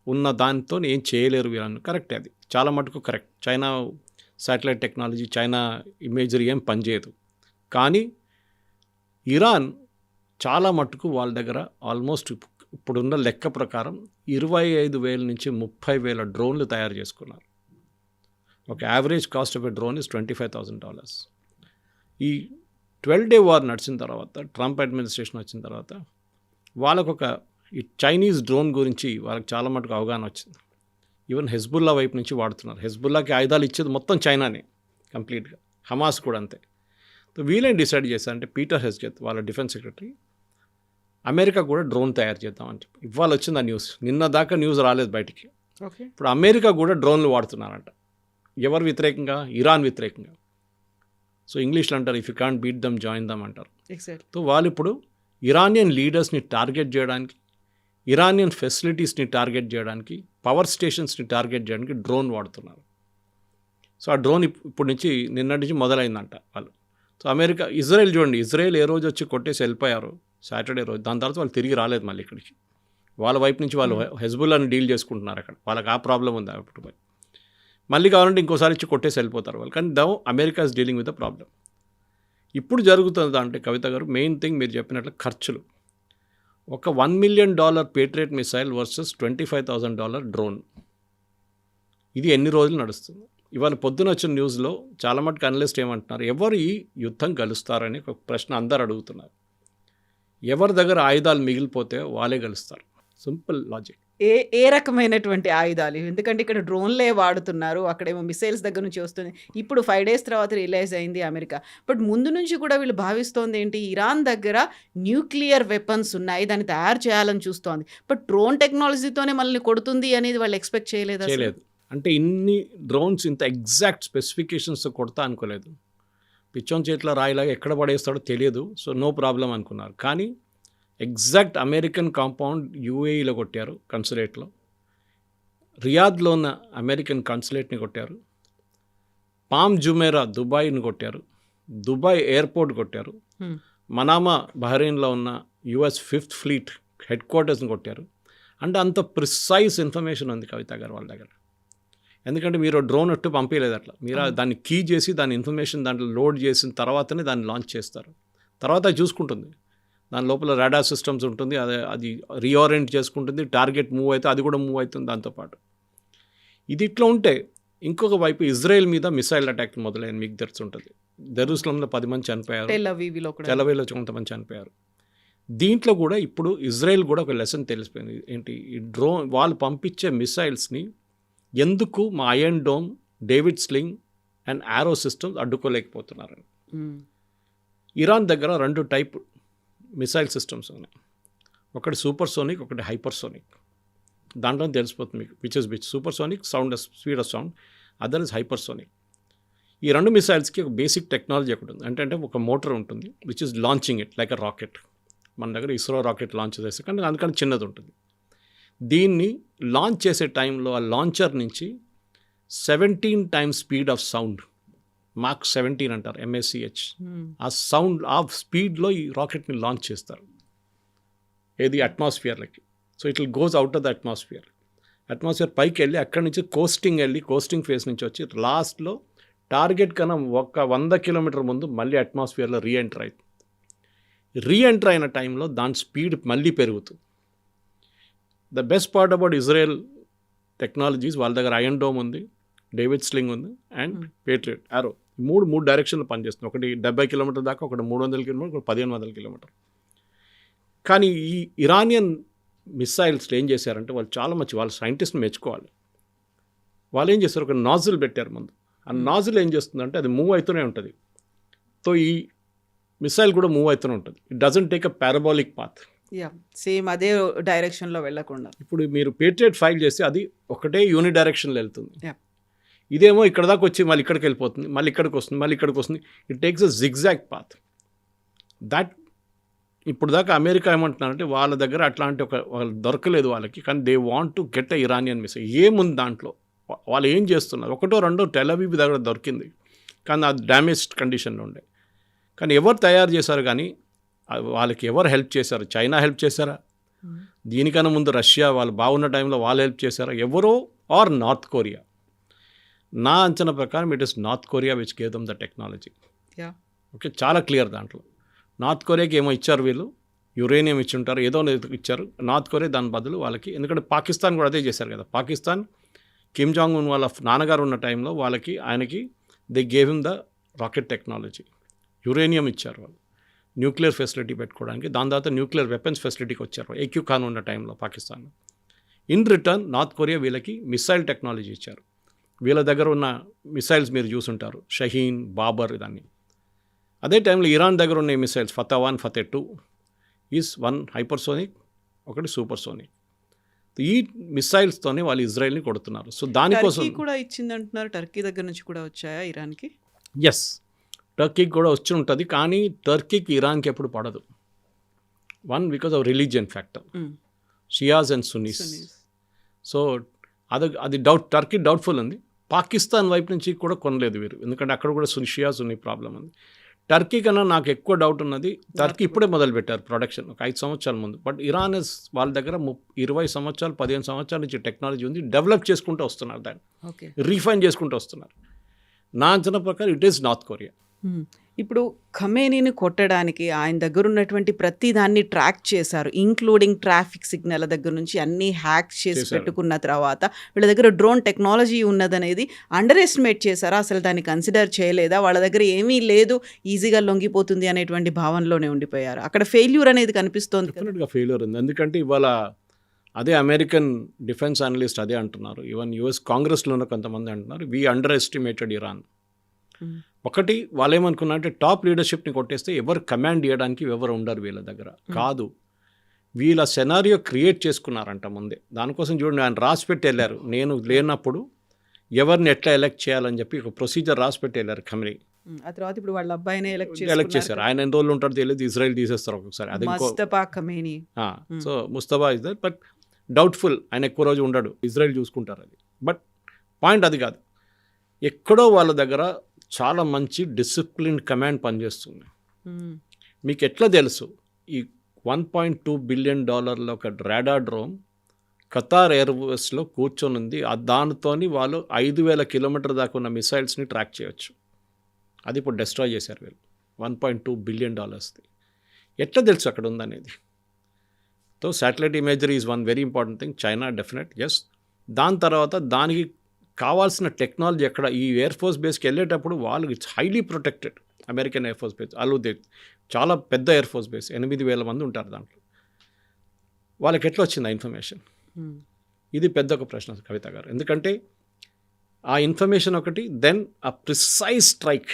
S3: ఉన్న దానితో ఏం చేయలేరు వీళ్ళని. కరెక్ట్, అది చాలా మటుకు correct. China satellite technology, China imagery ఏం పనిచేయదు. కానీ ఇరాన్ చాలా మటుకు వాళ్ళ దగ్గర ఆల్మోస్ట్ ఇప్పుడున్న లెక్క ప్రకారం 25,000 నుంచి 30,000 డ్రోన్లు తయారు చేసుకున్నారు. ఒక average cost of a drone is $25,000. ఈ 12-day వార్ నడిచిన తర్వాత, ట్రంప్ అడ్మినిస్ట్రేషన్ వచ్చిన తర్వాత, ఈ చైనీస్ డ్రోన్ గురించి వాళ్ళకి చాలా మటుకు అవగాహన వచ్చింది. ఈవెన్ హెజ్బుల్లా వైపు నుంచి వాడుతున్నారు. హెజ్బుల్లాకి ఆయుధాలు ఇచ్చేది మొత్తం చైనానే కంప్లీట్గా, హమాస్ కూడా అంతే. వీళ్ళేం డిసైడ్ చేశారంటే, పీటర్ హెగ్సెత్ వాళ్ళ డిఫెన్స్ సెక్రటరీ, అమెరికా కూడా డ్రోన్ తయారు చేద్దామని చెప్పి. ఇవాళ వచ్చింది ఆ న్యూస్. నిన్న దాకా న్యూస్ రాలేదు బయటికి. ఇప్పుడు అమెరికా కూడా డ్రోన్లు వాడుతున్నారంట. ఎవరు వ్యతిరేకంగా? ఇరాన్ వ్యతిరేకంగా. సో ఇంగ్లీష్లో అంటారు, if you can't beat them join them అంటారు. సో వాళ్ళు ఇప్పుడు ఇరానియన్ లీడర్స్ని టార్గెట్ చేయడానికి, ఇరానియన్ ఫెసిలిటీస్ని టార్గెట్ చేయడానికి, పవర్ స్టేషన్స్ని టార్గెట్ చేయడానికి డ్రోన్ వాడుతున్నారు. సో ఆ డ్రోన్ ఇప్పుడు నుంచి, నిన్నటి నుంచి మొదలైందంట వాళ్ళు. సో ఇజ్రాయెల్ చూడండి, ఇజ్రాయెల్ ఏ రోజు వచ్చి కొట్టేసి వెళ్ళిపోయారు సాటర్డే రోజు. దాని తర్వాత వాళ్ళు తిరిగి రాలేదు మళ్ళీ ఇక్కడికి. వాళ్ళ వైపు నుంచి వాళ్ళు హెజ్బుల్లాని డీల్ చేసుకుంటున్నారు అక్కడ. వాళ్ళకి ఆ ప్రాబ్లం ఉంది అప్పుడు. మళ్ళీ కావాలంటే ఇంకోసారి ఇచ్చి కొట్టేసి వెళ్ళిపోతారు వాళ్ళు. కానీ though America is dealing with the problem. ఇప్పుడు జరుగుతుంది అంటే కవిత గారు మెయిన్ థింగ్ మీరు చెప్పినట్లు ఖర్చులు. ఒక $1 million patriot missile versus $25,000 drone. ఇది ఎన్ని రోజులు నడుస్తుంది? ఇవాళ పొద్దున వచ్చిన న్యూస్లో చాలా మటుకు అనలిస్ట్ ఏమంటున్నారు, ఎవరు ఈ యుద్ధం గెలుస్తారని ఒక ప్రశ్న అందరు అడుగుతున్నారు. ఎవరి దగ్గర ఆయుధాలు మిగిలిపోతే వాళ్ళే గెలుస్తారు. Simple logic.
S2: ఏ రకమైనటువంటి ఆయుధాలు? ఎందుకంటే ఇక్కడ డ్రోన్లే వాడుతున్నారు, అక్కడేమో మిసైల్స్ దగ్గర నుంచి వస్తుంది. ఇప్పుడు 5 days తర్వాత రిలైజ్ అయింది అమెరికా. బట్ ముందు నుంచి కూడా వీళ్ళు భావిస్తోంది ఏంటి, ఇరాన్ దగ్గర న్యూక్లియర్ వెపన్స్ ఉన్నాయి, దాన్ని తయారు చేయాలని చూస్తోంది. బట్ డ్రోన్ టెక్నాలజీతోనే మనల్ని కొడుతుంది అనేది వాళ్ళు ఎక్స్పెక్ట్ చేయలేదు.
S3: అంటే ఇన్ని డ్రోన్స్ ఇంత ఎగ్జాక్ట్ స్పెసిఫికేషన్స్ కొడతా అనుకోలేదు. పిచ్చోన్ చేతిలో రాయిలాగా ఎక్కడ పడేస్తాడో తెలియదు, సో నో ప్రాబ్లం అనుకున్నారు. కానీ ఎగ్జాక్ట్ అమెరికన్ కాంపౌండ్ యూఏఈలో కొట్టారు, కన్సులేట్లో. రియాద్లో ఉన్న అమెరికన్ కన్సులేట్ని కొట్టారు. పామ్ జుమేరా దుబాయ్ని కొట్టారు. దుబాయ్ ఎయిర్పోర్ట్ కొట్టారు. మనామా బహ్రెయిన్లో ఉన్న US 5th Fleet హెడ్ క్వార్టర్స్ని కొట్టారు. అంటే అంత ప్రిసైజ్ ఇన్ఫర్మేషన్ ఉంది కవిత గారు వాళ్ళ దగ్గర. ఎందుకంటే మీరు డ్రోన్ అట్టు పంపించలేదు అట్లా, మీరు దాన్ని కీ చేసి దాని ఇన్ఫర్మేషన్ దాంట్లో లోడ్ చేసిన తర్వాతనే దాన్ని లాంచ్ చేస్తారు. తర్వాత అది చూసుకుంటుంది, దాని లోపల రాడార్ సిస్టమ్స్ ఉంటుంది, అది రీఓరియంట్ చేసుకుంటుంది, టార్గెట్ మూవ్ అయితే అది కూడా మూవ్ అవుతుంది దాంతోపాటు. ఇది ఇట్లా ఉంటే ఇంకొక వైపు ఇజ్రాయెల్ మీద మిసైల్ అటాక్ మొదలైంది. మీకు తెలుసుంటుంది, జెరూసలంలో 10 మంది చనిపోయారు, టెల్-అవీవ్లో కొంతమంది చనిపోయారు. దీంట్లో కూడా ఇప్పుడు ఇజ్రాయెల్ కూడా ఒక లెసన్ తెలిసిపోయింది. ఏంటి, ఈ డ్రోన్ వాళ్ళు పంపించే మిసైల్స్ని ఎందుకు మా Iron Dome, David Sling and Arrow systems అడ్డుకోలేకపోతున్నారని. ఇరాన్ దగ్గర 2 టైప్ మిసైల్ సిస్టమ్స్ ఉన్నాయి. ఒకటి సూపర్ సోనిక్, ఒకటి హైపర్ సోనిక్. దాంట్లో తెలిసిపోతుంది మీకు which is which. Supersonic sound, speed of sound, other is hypersonic. ఈ 2 మిసైల్స్కి ఒక బేసిక్ టెక్నాలజీ ఒకటి ఉంది. అంటే ఒక మోటార్ ఉంటుంది which is launching it like a rocket. మన దగ్గర ఇస్రో రాకెట్ లాంచ్ చేస్తే కానీ అందుకని చిన్నది ఉంటుంది. దీన్ని లాంచ్ చేసే టైంలో ఆ లాంచర్ నుంచి 17 times స్పీడ్ ఆఫ్ సౌండ్, మాక్ 17 అంటారు, MACH, ఆ సౌండ్ ఆ స్పీడ్లో ఈ రాకెట్ని లాంచ్ చేస్తారు. ఏది అట్మాస్ఫియర్లకి. So it will goes out of the atmosphere పైకి వెళ్ళి అక్కడి నుంచి కోస్టింగ్ ఫేస్ నుంచి వచ్చి లాస్ట్లో టార్గెట్ కన్నా 100 kilometers ముందు మళ్ళీ అట్మాస్ఫియర్లో రీఎంటర్ అయిన టైంలో దాని స్పీడ్ మళ్ళీ పెరుగుతుంది. The best part about Israel technologies, వాళ్ళ దగ్గర ఐరన్ డోమ్ ఉంది, డేవిడ్ స్లింగ్ ఉంది అండ్ పేట్రియట్ ఆరో. మూడు డైరెక్షన్లో పనిచేస్తుంది. ఒకటి 70 kilometers దాకా, ఒకటి 300 kilometers, ఒకటి 1500 kilometers. కానీ ఈ ఇరానియన్ మిసైల్స్లో ఏం చేశారంటే వాళ్ళు చాలా వాళ్ళ సైంటిస్ట్ని మెచ్చుకోవాలి. వాళ్ళు ఏం చేస్తారు, ఒక నాజిల్ పెట్టారు ముందు. ఆ నాజిల్ ఏం చేస్తుందంటే అది మూవ్ అవుతూనే ఉంటుంది. సో ఈ మిసైల్ కూడా మూవ్ అవుతూనే ఉంటుంది. It doesn't take a parabolic path.
S2: Same అదే డైరెక్షన్లో వెళ్ళకుండా.
S3: ఇప్పుడు మీరు పేట్రియట్ ఫైల్ చేస్తే అది ఒకటే యూని డైరెక్షన్లో వెళ్తుంది. ఇదేమో ఇక్కడ దాకా వచ్చి మళ్ళీ ఇక్కడికి వెళ్ళిపోతుంది, మళ్ళీ ఇక్కడికి వస్తుంది, మళ్ళీ ఇక్కడికి వస్తుంది. It takes a zigzag path. That ఇప్పుడు దాకా అమెరికా ఏమంటున్నారంటే వాళ్ళ దగ్గర అట్లాంటి వాళ్ళు దొరకలేదు వాళ్ళకి. కానీ they want to get a Iranian missile. ఏముంది దాంట్లో, వాళ్ళు ఏం చేస్తున్నారు? 1-2 టెల్-అవీవ్ దగ్గర దొరికింది, కానీ అది డ్యామేజ్డ్ కండిషన్లో ఉండే. కానీ ఎవరు తయారు చేశారు, కానీ వాళ్ళకి ఎవరు హెల్ప్ చేశారు? చైనా హెల్ప్ చేశారా? దీనికన్నా ముందు రష్యా వాళ్ళు బాగున్న టైంలో వాళ్ళు హెల్ప్ చేశారా? ఎవరో ఆర్ నార్త్ కొరియా? నా అంచనా ప్రకారం it is north Korea which gave them the technology. Okay, చాలా క్లియర్. దాంట్లో నార్త్ కొరియాకి ఏమో ఇచ్చారు, వీళ్ళు యురేనియం ఇచ్చి ఉంటారు, ఏదో ఇచ్చారు నార్త్ కొరియా దాని బదులు వాళ్ళకి. ఎందుకంటే పాకిస్తాన్ కూడా అదే చేశారు కదా. పాకిస్తాన్ కిమ్ జాంగ్ ఉన్ వాళ్ళ నాన్నగారు ఉన్న టైంలో ఆయనకి they gave him the rocket technology. Uranium ఇచ్చారు వాళ్ళు న్యూక్లియర్ ఫెసిలిటీ పెట్టుకోవడానికి. దాని తర్వాత న్యూక్లియర్ వెపన్స్ ఫెసిలిటీకి వచ్చారు ఏక్యూ ఖాన్ ఉన్న టైంలో Pakistan. In return north Korea వీళ్ళకి మిసైల్ టెక్నాలజీ ఇచ్చారు. వీళ్ళ దగ్గర ఉన్న మిసైల్స్ మీరు చూసుంటారు, షహీన్, బాబర్, ఇదాన్ని. అదే టైంలో ఇరాన్ దగ్గర ఉన్న మిసైల్స్ ఫతా-1, ఫతా-2 ఈజ్ 1 హైపర్సోనిక్, ఒకటి సూపర్ సోనిక్. ఈ మిసైల్స్తోనే వాళ్ళు ఇజ్రాయెల్ని కొడుతున్నారు. సో దానికోసం
S2: కూడా ఇచ్చింది అంటున్నారు. టర్కీ దగ్గర నుంచి కూడా వచ్చాయా ఇరాన్కి?
S3: ఎస్, టర్కీకి కూడా వచ్చి ఉంటుంది. కానీ టర్కీకి ఇరాన్కి ఎప్పుడు పడదు. 1 because of religion factor, Shias and Sunny's. So అది టర్కీ డౌట్ఫుల్ ఉంది. పాకిస్తాన్ వైపు నుంచి కూడా కొనలేదు వీరు, ఎందుకంటే అక్కడ కూడా షియా సున్నీ ప్రాబ్లం ఉంది. టర్కీ కన్నా నాకు ఎక్కువ డౌట్ ఉన్నది, టర్కీ ఇప్పుడే మొదలుపెట్టారు ప్రొడక్షన్ ఒక 5 సంవత్సరాల ముందు. బట్ ఇరాన్ వాళ్ళ దగ్గర 20 సంవత్సరాలు 15 సంవత్సరాల నుంచి టెక్నాలజీ ఉంది, డెవలప్ చేసుకుంటూ వస్తున్నారు, దాన్ని
S2: ఓకే.
S3: రీఫైన్ చేసుకుంటూ వస్తున్నారు. నా అంచనా ప్రకారం ఇట్ ఈస్ నార్త్ కొరియా.
S2: ఇప్పుడు ఖమేనీని కొట్టడానికి ఆయన దగ్గర ఉన్నటువంటి ప్రతి దాన్ని ట్రాక్ చేశారు, ఇంక్లూడింగ్ ట్రాఫిక్ సిగ్నల్ దగ్గర నుంచి అన్ని హ్యాక్ చేసి పెట్టుకున్న తర్వాత వీళ్ళ దగ్గర డ్రోన్ టెక్నాలజీ ఉన్నదనేది అండర్ ఎస్టిమేట్ చేశారా? అసలు దాన్ని కన్సిడర్ చేయలేదా? వాళ్ళ దగ్గర ఏమీ లేదు, ఈజీగా లొంగిపోతుంది అనేటువంటి భావనలోనే ఉండిపోయారు. అక్కడ ఫెయిల్యూర్ అనేది కనిపిస్తోంది.
S3: డెఫినెట్గా ఫెయిల్యూర్ ఉంది. ఎందుకంటే ఇవాళ అదే అమెరికన్ డిఫెన్స్ అనలిస్ట్ అదే అంటున్నారు, ఈవెన్ యుఎస్ కాంగ్రెస్లోనే కొంతమంది అంటున్నారు, వీ అండర్ ఎస్టిమేటెడ్ ఇరాన్. ఒకటి వాళ్ళు ఏమనుకున్నారంటే టాప్ లీడర్షిప్ని కొట్టేస్తే ఎవరు కమాండ్ చేయడానికి ఎవరు ఉండరు వీళ్ళ దగ్గర. కాదు, వీళ్ళ సెనారియో క్రియేట్ చేసుకున్నారంట ముందే. దానికోసం చూడండి, ఆయన రాసిపెట్టి వెళ్ళారు, నేను లేనప్పుడు ఎవరిని ఎట్లా ఎలక్ట్ చేయాలని చెప్పి ఒక ప్రొసీజర్ రాసిపెట్టి వెళ్ళారు ఖమేనీ.
S2: ఆ తర్వాత ఇప్పుడు వాళ్ళ అబ్బాయినే
S3: ఎలక్ట్ చేశారు. ఆయన ఎన్ని రోజులు ఉంటారో తెలియదు, ఇజ్రాయెల్ తీసేస్తారు ఒక్కొక్కసారి. అది
S2: Mustafa Khamenei.
S3: So Mustafa is that, but doubtful, ఆయన ఎక్కువ రోజు ఉండడు, ఇజ్రాయెల్ చూసుకుంటారు అది. బట్ పాయింట్ అది కాదు, ఎక్కడో వాళ్ళ దగ్గర చాలా మంచి డిసిప్లిన్ కమాండ్ పనిచేస్తుంది. మీకు ఎట్లా తెలుసు? ఈ $1.2 బిలియన్ ఒక రాడార్ డ్రోన్ ఖతార్ ఎయిర్వేస్లో కూర్చొని ఉంది. దానితోని వాళ్ళు 5,000 కిలోమీటర్ దాకా ఉన్న మిసైల్స్ని ట్రాక్ చేయొచ్చు. అది ఇప్పుడు డెస్ట్రాయ్ చేశారు వీళ్ళు. $1.2 బిలియన్. ఎట్లా తెలుసు అక్కడ ఉందనేది? So satellite imagery is one very important thing. China definite, yes. దాని తర్వాత దానికి కావాల్సిన టెక్నాలజీ ఎక్కడ, ఈ ఎయిర్ ఫోర్స్ బేస్కి వెళ్ళేటప్పుడు వాళ్ళు it's highly protected. American air Force base చాలా పెద్ద ఎయిర్ ఫోర్స్ బేస్, 8,000 మంది ఉంటారు దాంట్లో. వాళ్ళకి ఎట్లా వచ్చింది ఆ ఇన్ఫర్మేషన్? ఇది పెద్ద ఒక ప్రశ్న కవిత గారు. ఎందుకంటే ఆ ఇన్ఫర్మేషన్ ఒకటి, దెన్ ఆ ప్రిసైజ్ స్ట్రైక్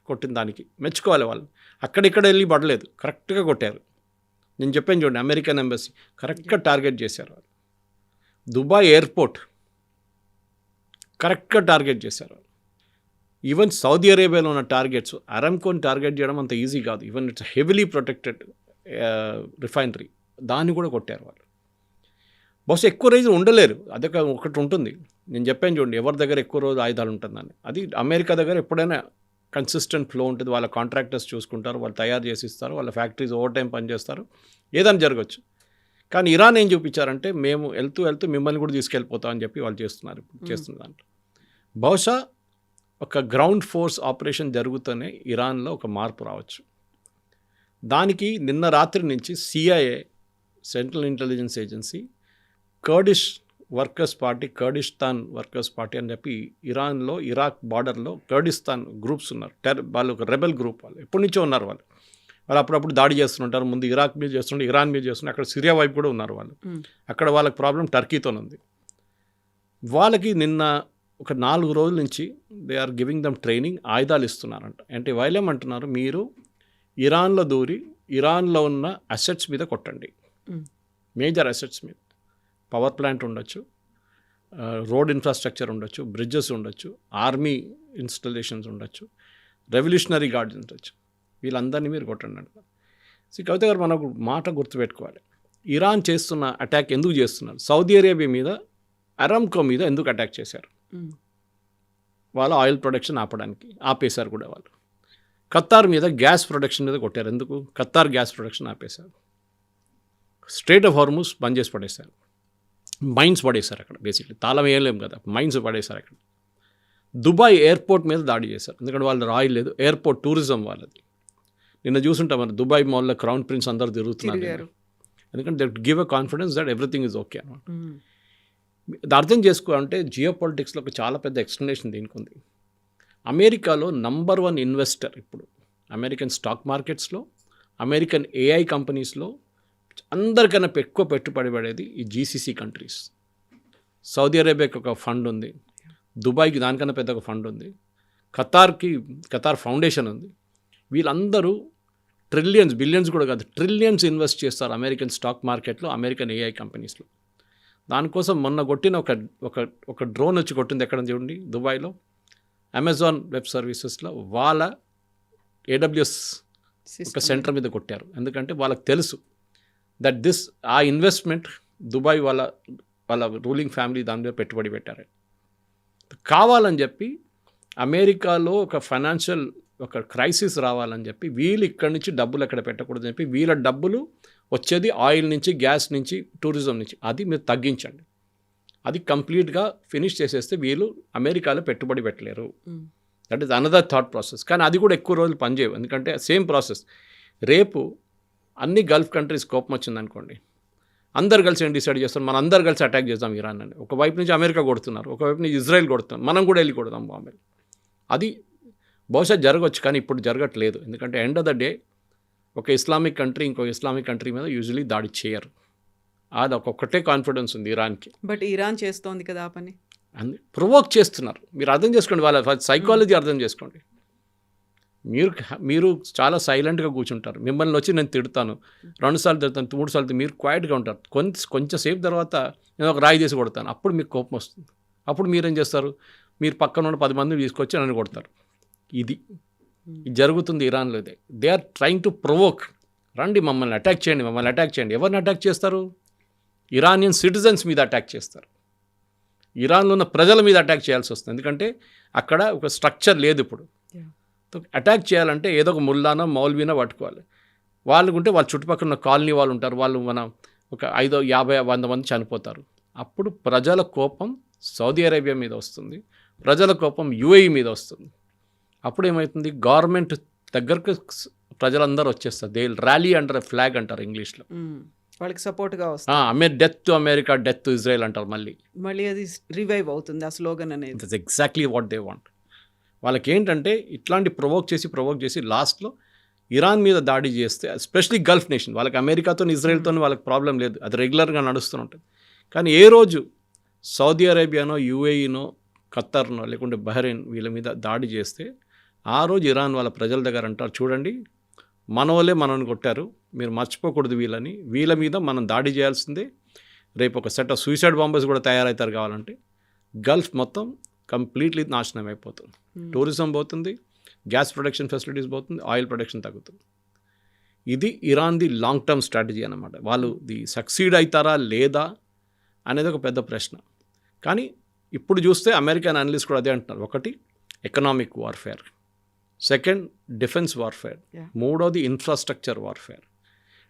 S3: కొట్టిన దానికి మెచ్చుకోవాలి వాళ్ళు. అక్కడిక్కడ వెళ్ళి పడలేదు, కరెక్ట్గా కొట్టారు. నేను చెప్పాను చూడండి, అమెరికన్ ఎంబసీ కరెక్ట్గా టార్గెట్ చేశారు వాళ్ళు. దుబాయ్ ఎయిర్పోర్ట్ కరెక్ట్గా టార్గెట్ చేశారు. ఈవెన్ సౌదీ అరేబియాలో ఉన్న టార్గెట్స్, అరామ్కోని టార్గెట్ చేయడం అంత ఈజీ కాదు. Even it's heavily protected refinery, దాన్ని కూడా కొట్టారు వాళ్ళు. బహుశా ఎక్కువ రోజు ఉండలేరు, అదే ఒకటి ఉంటుంది. నేను చెప్పాను చూడండి, ఎవరి దగ్గర ఎక్కువ రోజు ఆయుధాలు ఉంటుందని. అది అమెరికా దగ్గర ఎప్పుడైనా కన్సిస్టెంట్ ఫ్లో ఉంటుంది. వాళ్ళ కాంట్రాక్టర్స్ చూసుకుంటారు, వాళ్ళు తయారు చేసి ఇస్తారు, వాళ్ళ ఫ్యాక్టరీస్ ఓవర్ టైం పనిచేస్తారు, ఏదైనా జరగచ్చు. కానీ ఇరాన్ ఏం చూపించారంటే మేము వెళ్తూ మిమ్మల్ని కూడా తీసుకెళ్ళిపోతామని చెప్పి వాళ్ళు చేస్తున్నారు చేస్తున్న దాంట్లో. బహుశా ఒక గ్రౌండ్ ఫోర్స్ ఆపరేషన్ జరుగుతూనే ఇరాన్లో ఒక మార్పు రావచ్చు. దానికి నిన్న రాత్రి నుంచి CIA, Central Intelligence Agency, Kurdistan Workers Party అని చెప్పి ఇరాన్లో ఇరాక్ బార్డర్లో కర్డిస్తాన్ గ్రూప్స్ ఉన్నారు. వాళ్ళు ఒక రెబెల్ గ్రూప్, వాళ్ళు ఎప్పటి నుంచో ఉన్నారు. వాళ్ళు అప్పుడప్పుడు దాడి చేస్తుంటారు. ముందు ఇరాక్ మీద చేస్తుంటే ఇరాన్ మీద చేస్తుంటే, అక్కడ సిరియా వైపు కూడా ఉన్నారు వాళ్ళు. అక్కడ వాళ్ళకి ప్రాబ్లం టర్కీతో ఉంది. వాళ్ళకి నిన్న ఒక 4 రోజుల నుంచి they are giving them training, ఆయుధాలు ఇస్తున్నారంట. అంటే వాళ్ళేమంటున్నారు, మీరు ఇరాన్లో దూరి ఇరాన్లో ఉన్న అసెట్స్ మీద కొట్టండి, మేజర్ అసెట్స్ మీద. పవర్ ప్లాంట్ ఉండొచ్చు, రోడ్ ఇన్ఫ్రాస్ట్రక్చర్ ఉండొచ్చు, బ్రిడ్జెస్ ఉండొచ్చు, ఆర్మీ ఇన్స్టలేషన్స్ ఉండొచ్చు, రెవల్యూషనరీ గార్డ్స్ ఉండొచ్చు, వీళ్ళందరినీ మీరు కొట్టండి అంట. కవిత గారు మనకు మాట గుర్తుపెట్టుకోవాలి, ఇరాన్ చేస్తున్న అటాక్ ఎందుకు చేస్తున్నారు? సౌదీ అరేబియా మీద, అరామ్కో మీద ఎందుకు అటాక్ చేశారు? వాళ్ళ ఆయిల్ ప్రొడక్షన్ ఆపేశారు కూడా వాళ్ళు. ఖతార్ మీద గ్యాస్ ప్రొడక్షన్ మీద కొట్టారు. ఎందుకు? ఖతార్ గ్యాస్ ప్రొడక్షన్ ఆపేశారు. స్ట్రైట్ ఆఫ్ హార్ముజ్ బంద్ చేసి పడేశారు. మైన్స్ పడేశారు అక్కడ. బేసిక్లీ తాళం వేయలేము కదా, మైన్స్ పడేశారు అక్కడ. దుబాయ్ ఎయిర్పోర్ట్ మీద దాడి చేశారు. ఎందుకంటే వాళ్ళు ఆయిల్ లేదు, ఎయిర్పోర్ట్ టూరిజం వాళ్ళది. నిన్న చూసుంటాం మరి, దుబాయ్ మాల్లో క్రౌన్ ప్రిన్స్ అందరూ తిరుగుతున్నారు. ఎందుకంటే that give a confidence that everything is okay అనమాట. అది అర్థం చేసుకోవాలంటే జియో పాలిటిక్స్లో ఒక చాలా పెద్ద ఎక్స్ప్లెనేషన్ దీనికి ఉంది. అమెరికాలో నంబర్ 1 ఇన్వెస్టర్ ఇప్పుడు అమెరికన్ స్టాక్ మార్కెట్స్లో, అమెరికన్ AI కంపెనీస్లో అందరికన్నా ఎక్కువ పెట్టుబడి పడేది ఈ GCC కంట్రీస్. సౌదీ అరేబియాకి ఒక ఫండ్ ఉంది, దుబాయ్కి దానికన్నా పెద్ద ఒక ఫండ్ ఉంది, ఖతార్ ఫౌండేషన్ ఉంది. వీళ్ళందరూ బిలియన్స్ కూడా కాదు, ట్రిలియన్స్ ఇన్వెస్ట్ చేస్తారు అమెరికన్ స్టాక్ మార్కెట్లో, అమెరికన్ AI కంపెనీస్లో. దానికోసం మొన్న కొట్టిన ఒక డ్రోన్ వచ్చి కొట్టింది ఎక్కడ చూడండి, దుబాయ్లో అమెజాన్ వెబ్ సర్వీసెస్లో వాళ్ళ AWS ఒక సెంటర్ మీద కొట్టారు. ఎందుకంటే వాళ్ళకి తెలుసు దట్ ఆ ఇన్వెస్ట్మెంట్ దుబాయ్ వాళ్ళ రూలింగ్ ఫ్యామిలీ దాని మీద పెట్టుబడి పెట్టారు. కావాలని చెప్పి అమెరికాలో ఒక ఫైనాన్షియల్ ఒక క్రైసిస్ రావాలని చెప్పి వీళ్ళు ఇక్కడి నుంచి డబ్బులు ఎక్కడ పెట్టకూడదని చెప్పి వీళ్ళ డబ్బులు వచ్చేది ఆయిల్ నుంచి, గ్యాస్ నుంచి, టూరిజం నుంచి, అది మీరు తగ్గించండి. అది కంప్లీట్గా ఫినిష్ చేసేస్తే వీళ్ళు అమెరికాలో పెట్టుబడి పెట్టలేరు. That is another thought process. కానీ అది కూడా ఎక్కువ రోజులు పనిచేయవు, ఎందుకంటే సేమ్ ప్రాసెస్. రేపు అన్ని గల్ఫ్ కంట్రీస్ కోపం వచ్చిందనుకోండి, అందరు కలిసి ఏం డిసైడ్ చేస్తారు, మనం అందరు కలిసి అటాక్ చేద్దాం ఇరాన్ అని. ఒకవైపు నుంచి అమెరికా కొడుతున్నారు, ఒకవైపు నుంచి ఇజ్రాయెల్ కొడుతున్నారు, మనం కూడా వెళ్ళి కొడదాం బాంబేలు. అది బహుశా జరగవచ్చు, కానీ ఇప్పుడు జరగట్లేదు. ఎందుకంటే ఎండ్ ఆఫ్ ద డే ఒక ఇస్లామిక్ కంట్రీ ఇంకో ఇస్లామిక్ కంట్రీ మీద యూజువలీ దాడి చేయరు. అది ఒక్కొక్కటే కాన్ఫిడెన్స్ ఉంది ఇరాన్కి.
S2: బట్ ఇరాన్ చేస్తోంది కదా ఆ పని.
S3: ప్రొవోక్ చేస్తున్నారు. మీరు అర్థం చేసుకోండి, వాళ్ళ సైకాలజీ అర్థం చేసుకోండి. మీరు చాలా సైలెంట్గా కూర్చుంటారు. మిమ్మల్ని వచ్చి నేను తిడతాను, 2 సార్లు తిడతాను, 3 సార్లు మీరు క్వైట్గా ఉంటారు. కొంచెంసేపు తర్వాత నేను ఒక రాయి చేసి కొడతాను, అప్పుడు మీకు కోపం వస్తుంది. అప్పుడు మీరేం చేస్తారు, మీరు పక్కన ఉన్న 10 మందిని తీసుకొచ్చి నన్ను కొడతారు. ఇది జరుగుతుంది ఇరాన్లో. They are trying to provoke. రండి మమ్మల్ని అటాక్ చేయండి, మమ్మల్ని అటాక్ చేయండి. ఎవరిని అటాక్ చేస్తారు? ఇరానియన్ సిటిజన్స్ మీద అటాక్ చేస్తారు. ఇరాన్లో ఉన్న ప్రజల మీద అటాక్ చేయాల్సి వస్తుంది, ఎందుకంటే అక్కడ ఒక స్ట్రక్చర్ లేదు. ఇప్పుడు అటాక్ చేయాలంటే ఏదో ఒక ముల్లానో మౌల్వీనో పట్టుకోవాలి. వాళ్ళకుంటే వాళ్ళ చుట్టుపక్కల ఉన్న కాలనీ వాళ్ళు ఉంటారు, వాళ్ళు మన ఒక 5, 50, 100 మంది చనిపోతారు. అప్పుడు ప్రజల కోపం సౌదీ అరేబియా మీద వస్తుంది, ప్రజల కోపం యుఏఈ మీద వస్తుంది. అప్పుడు ఏమవుతుంది, గవర్నమెంట్ దగ్గరకు ప్రజలందరూ వచ్చేస్తారు. దే ర్యాలీ అండర్ ఫ్లాగ్ అంటారు ఇంగ్లీష్లో.
S2: వాళ్ళకి సపోర్ట్గా వస్తుంది.
S3: Death to America, death to Israel అంటారు. మళ్ళీ
S2: అది రివైవ్ అవుతుంది ఆ స్లోగన్ అనేది.
S3: It's exactly what they want. వాళ్ళకి ఏంటంటే ఇట్లాంటి ప్రొవోక్ చేసి లాస్ట్లో ఇరాన్ మీద దాడి చేస్తే, ఎస్పెషలీ గల్ఫ్ నేషన్, వాళ్ళకి అమెరికాతో ఇజ్రాయెల్తో వాళ్ళకి ప్రాబ్లం లేదు, అది రెగ్యులర్గా నడుస్తూ ఉంటుంది. కానీ ఏ రోజు సౌదీ అరేబియానో, యుఏఈనో, ఖత్తర్నో, లేకుంటే బహ్రెయిన్ వీళ్ళ మీద దాడి చేస్తే ఆ రోజు ఇరాన్ వాళ్ళ ప్రజల దగ్గర అంటారు, చూడండి మన వాళ్ళే మనల్ని కొట్టారు, మీరు మర్చిపోకూడదు వీళ్ళని, వీళ్ళ మీద మనం దాడి చేయాల్సిందే. రేపు ఒక సెట్ ఆఫ్ సూసైడ్ బాంబర్స్ కూడా తయారవుతారు. కావాలంటే గల్ఫ్ మొత్తం కంప్లీట్లీ నాశనం అయిపోతుంది. టూరిజం పోతుంది, గ్యాస్ ప్రొడక్షన్ ఫెసిలిటీస్ పోతుంది, ఆయిల్ ప్రొడక్షన్ తగ్గుతుంది. ఇది ఇరాన్ది లాంగ్ టర్మ్ స్ట్రాటజీ అన్నమాట. వాళ్ళు సక్సీడ్ అవుతారా లేదా అనేది ఒక పెద్ద ప్రశ్న. కానీ ఇప్పుడు చూస్తే అమెరికన్ అనలిస్ట్ కూడా అదే అంటున్నారు. ఒకటి economic warfare, second defence warfare, మూడోది ఇన్ఫ్రాస్ట్రక్చర్ వార్ఫేర్.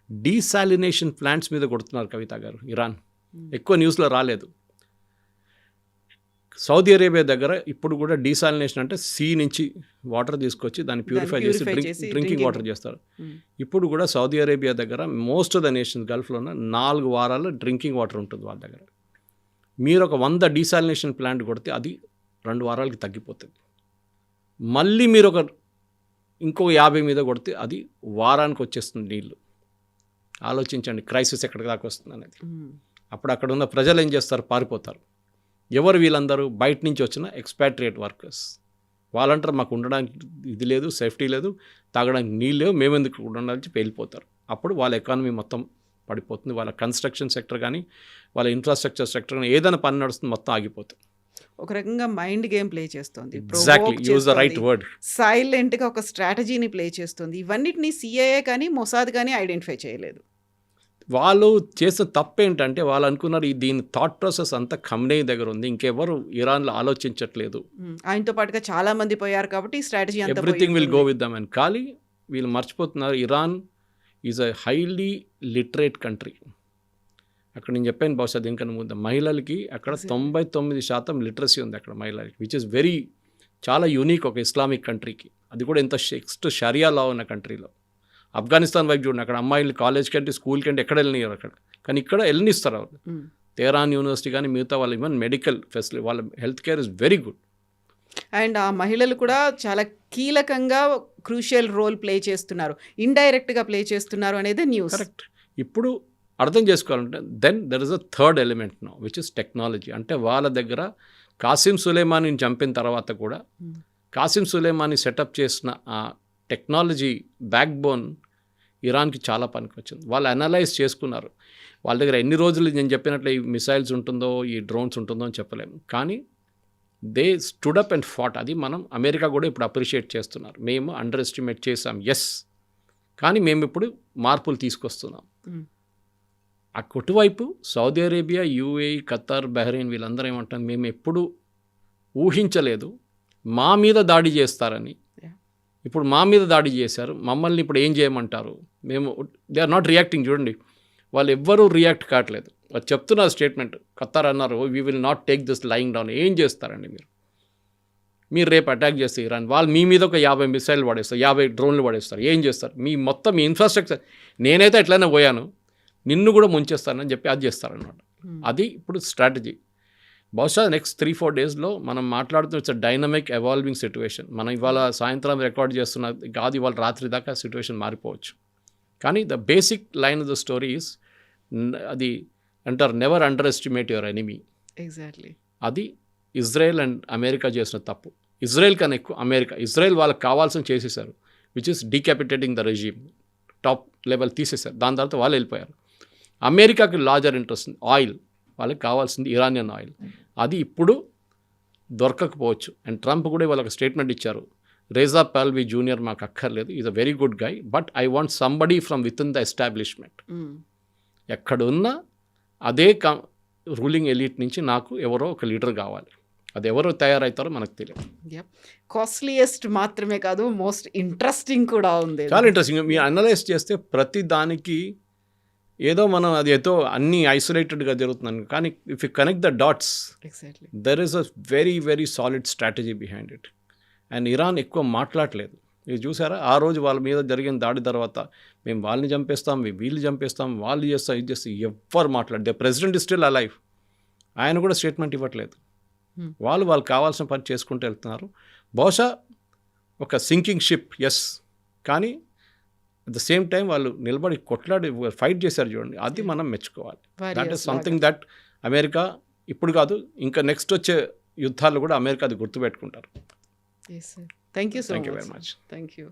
S3: డీసాలినేషన్ ప్లాంట్స్ మీద కొడుతున్నారు కవిత గారు ఇరాన్. ఎక్కువ న్యూస్లో రాలేదు. సౌదీ అరేబియా దగ్గర ఇప్పుడు కూడా డీసాలినేషన్ అంటే సీ నుంచి వాటర్ తీసుకొచ్చి దాన్ని ప్యూరిఫై చేసి డ్రింకింగ్ వాటర్ చేస్తారు. ఇప్పుడు కూడా సౌదీ అరేబియా దగ్గర మోస్ట్ ఆఫ్ ద నేషన్ గల్ఫ్లోనే 4 వారాలు డ్రింకింగ్ వాటర్ ఉంటుంది వాళ్ళ దగ్గర. మీరు ఒక 100 డీసాలినేషన్ ప్లాంట్ కొడితే అది 2 వారాలకి తగ్గిపోతుంది. మళ్ళీ మీరు ఇంకో 50 మీద కొడితే అది వారానికి వచ్చేస్తుంది నీళ్ళు. ఆలోచించండి క్రైసిస్ ఎక్కడికి దాకా వస్తుంది అనేది. అప్పుడు అక్కడ ఉన్న ప్రజలు ఏం చేస్తారు, పారిపోతారు. ఎవరు వీళ్ళందరూ? బయట నుంచి వచ్చిన ఎక్స్పాట్రియేట్ వర్కర్స్. వాళ్ళంటారు మాకు ఉండడానికి ఇది లేదు, సేఫ్టీ లేదు, తాగడానికి నీళ్ళు లేవు, మేమెందుకు ఉండాలని వెళ్ళిపోతారు. అప్పుడు వాళ్ళ ఎకానమీ మొత్తం పడిపోతుంది. వాళ్ళ కన్స్ట్రక్షన్ సెక్టర్ కానీ, వాళ్ళ ఇన్ఫ్రాస్ట్రక్చర్ సెక్టర్ కానీ, ఏదైనా పని నడుస్తుంది మొత్తం ఆగిపోతుంది.
S2: ఒక రకంగా మైండ్ గేమ్ ప్లే చేస్తుంది.
S3: Exactly, use the right word.
S2: సైలెంట్గా ఒక స్ట్రాటజీని ప్లే చేస్తుంది. ఇవన్నిటిని సిఐఏ కానీ మొసాద్ కానీ ఐడెంటిఫై చేయలేదు.
S3: వాళ్ళు చేసిన తప్పు ఏంటంటే వాళ్ళు అనుకున్నారు దీని థాట్ ప్రాసెస్ అంతా ఖమ్నేయి దగ్గర ఉంది, ఇంకెవరు ఇరాన్లో ఆలోచించట్లేదు.
S2: ఆయనతో పాటుగా చాలా మంది పోయారు కాబట్టి స్ట్రాటజీ అంతా
S3: everything will go with them అని. కానీ వీళ్ళు మర్చిపోతున్నారు Iran is a highly literate country. అక్కడ నేను చెప్పాను బహుశా దీనికన్నా ముందు, మహిళలకి అక్కడ 99% లిటరసీ ఉంది అక్కడ మహిళలకి, విచ్ ఇస్ వెరీ చాలా యూనిక్ ఒక ఇస్లామిక్ కంట్రీకి. అది కూడా ఎంత నెక్స్ట్ షరియా లా ఉన్న కంట్రీలో. ఆఫ్ఘనిస్తాన్ వైపు చూడండి, అక్కడ అమ్మాయిలు కాలేజ్కి అంటే స్కూల్కి అంటే ఎక్కడ వెళ్ళనియరు అక్కడ, కానీ ఇక్కడ వెళ్ళనిస్తారు వాళ్ళు. తెహరాన్ యూనివర్సిటీ కానీ మిగతా వాళ్ళు ఈవెన్ మెడికల్ ఫెసిలిటీ, వాళ్ళ health care is very good.
S2: And ఆ మహిళలు కూడా చాలా కీలకంగా క్రూషియల్ రోల్ ప్లే చేస్తున్నారు, ఇండైరెక్ట్గా ప్లే చేస్తున్నారు అనేది న్యూస్.
S3: కరెక్ట్. ఇప్పుడు అర్థం చేసుకోవాలంటే then there is a third element no which is technology. అంటే వాళ్ళ దగ్గర కాసిం సులేమానిని చంపిన తర్వాత కూడా కాసిం సులేమాని సెటప్ చేసిన ఆ టెక్నాలజీ బ్యాక్ బోన్ ఇరాన్కి చాలా పనికొచ్చింది. వాళ్ళు అనలైజ్ చేసుకున్నారు. వాళ్ళ దగ్గర ఎన్ని రోజులు నేను చెప్పినట్లు ఈ మిసైల్స్ ఉంటుందో, ఈ డ్రోన్స్ ఉంటుందో అని చెప్పలేము, కానీ they stood up and fought. అది మనం అమెరికా కూడా ఇప్పుడు అప్రిషియేట్ చేస్తున్నారు. మేము అండర్ ఎస్టిమేట్ చేసాం, ఎస్, కానీ మేము ఇప్పుడు మార్పులు తీసుకొస్తున్నాం. ఆ కొట్టువైపు Saudi Arabia, UAE, Qatar, Bahrain వీళ్ళందరూ ఏమంటారు, మేము ఎప్పుడు ఊహించలేదు మా మీద దాడి చేస్తారని. ఇప్పుడు మా మీద దాడి చేశారు, మమ్మల్ని ఇప్పుడు ఏం చేయమంటారు, మేము దే ఆర్ నాట్ రియాక్టింగ్. చూడండి, వాళ్ళు ఎవ్వరూ రియాక్ట్ కావట్లేదు. వాళ్ళు చెప్తున్నారు స్టేట్మెంట్, ఖతార్ అన్నారు we will not take this lying down. ఏం చేస్తారండి మీరు రేపు అటాక్ చేస్తే ఇరాన్, వాళ్ళు మీ మీద ఒక 50 మిసైల్ పడేస్తారు, 50 డ్రోన్లు పడేస్తారు, ఏం చేస్తారు? మీ మొత్తం మీ ఇన్ఫ్రాస్ట్రక్చర్, నేనైతే ఎట్లయినా పోయాను, నిన్ను కూడా ముంచేస్తానని చెప్పి అది చేస్తారనమాట. అది ఇప్పుడు స్ట్రాటజీ. బహుశా నెక్స్ట్ 3-4 డేస్లో మనం మాట్లాడుతున్న ఇట్స్ డైనమిక్ ఎవాల్వింగ్ సిచ్యువేషన్. మనం ఇవాళ సాయంత్రం రికార్డ్ చేస్తున్న కాదు, ఇవాళ రాత్రి దాకా సిచ్యువేషన్ మారిపోవచ్చు. కానీ the basic line of the story is, అది అంటారు never under estimate your enemy.
S2: Exactly.
S3: అది ఇజ్రాయెల్ అండ్ అమెరికా చేసిన తప్పు. ఇజ్రాయెల్ కన్నా ఎక్కువ అమెరికా. ఇజ్రాయెల్ వాళ్ళకి కావాల్సిన చేసేసారు, which is decapitating the regime, top level తీసేశారు. దాని తర్వాత వాళ్ళు వెళ్ళిపోయారు. అమెరికాకి లార్జర్ ఇంట్రెస్ట్ ఆయిల్, వాళ్ళకి కావాల్సింది ఇరానియన్ ఆయిల్. అది ఇప్పుడు దొరకకపోవచ్చు. అండ్ ట్రంప్ కూడా వాళ్ళకి స్టేట్మెంట్ ఇచ్చారు, రేజా పాల్వి జూనియర్ మాకు అక్కర్లేదు, is a very good guy, but I want somebody from with in the establishment. ఎక్కడున్నా అదే రూలింగ్ ఎలీట్ నుంచి నాకు ఎవరో ఒక లీడర్ కావాలి. అది ఎవరు తయారవుతారో మనకు తెలియదు.
S2: కాస్ట్లీయెస్ట్ మాత్రమే కాదు, మోస్ట్ ఇంట్రెస్టింగ్ కూడా ఉంది.
S3: చాలా ఇంట్రెస్టింగ్. మీరు అనలైజ్ చేస్తే ప్రతి దానికి ఏదో మనం అది ఏదో అన్నీ ఐసోలేటెడ్గా జరుగుతున్నాను, కానీ if you connect the dots,
S2: exactly,
S3: there is a very very solid strategy behind it. And Iran ఎక్కువ మాట్లాడలేదు. మీరు చూసారా, ఆ రోజు వాళ్ళ మీద జరిగిన దాడి తర్వాత మేము వాళ్ళని చంపేస్తాం, వీళ్ళు చంపేస్తాం, వాళ్ళు చేస్తాం, ఇది చేస్తాం, ఎవ్వరు మాట్లాడు. The president is still alive. ఆయన కూడా స్టేట్మెంట్ ఇవ్వట్లేదు. వాళ్ళు కావాల్సిన పని చేసుకుంటూ వెళ్తున్నారు. బహుశా ఒక సింకింగ్ షిప్, ఎస్, కానీ అట్ ద సేమ్ టైం వాళ్ళు నిలబడి కొట్లాడి ఫైట్ చేశారు చూడండి, అది మనం మెచ్చుకోవాలి. That is something that America ఇప్పుడు కాదు, ఇంకా నెక్స్ట్ వచ్చే యుద్ధాలు కూడా అమెరికా అది గుర్తుపెట్టుకుంటారు.
S2: Thank you so much.
S3: Thank you very much.
S2: Thank you.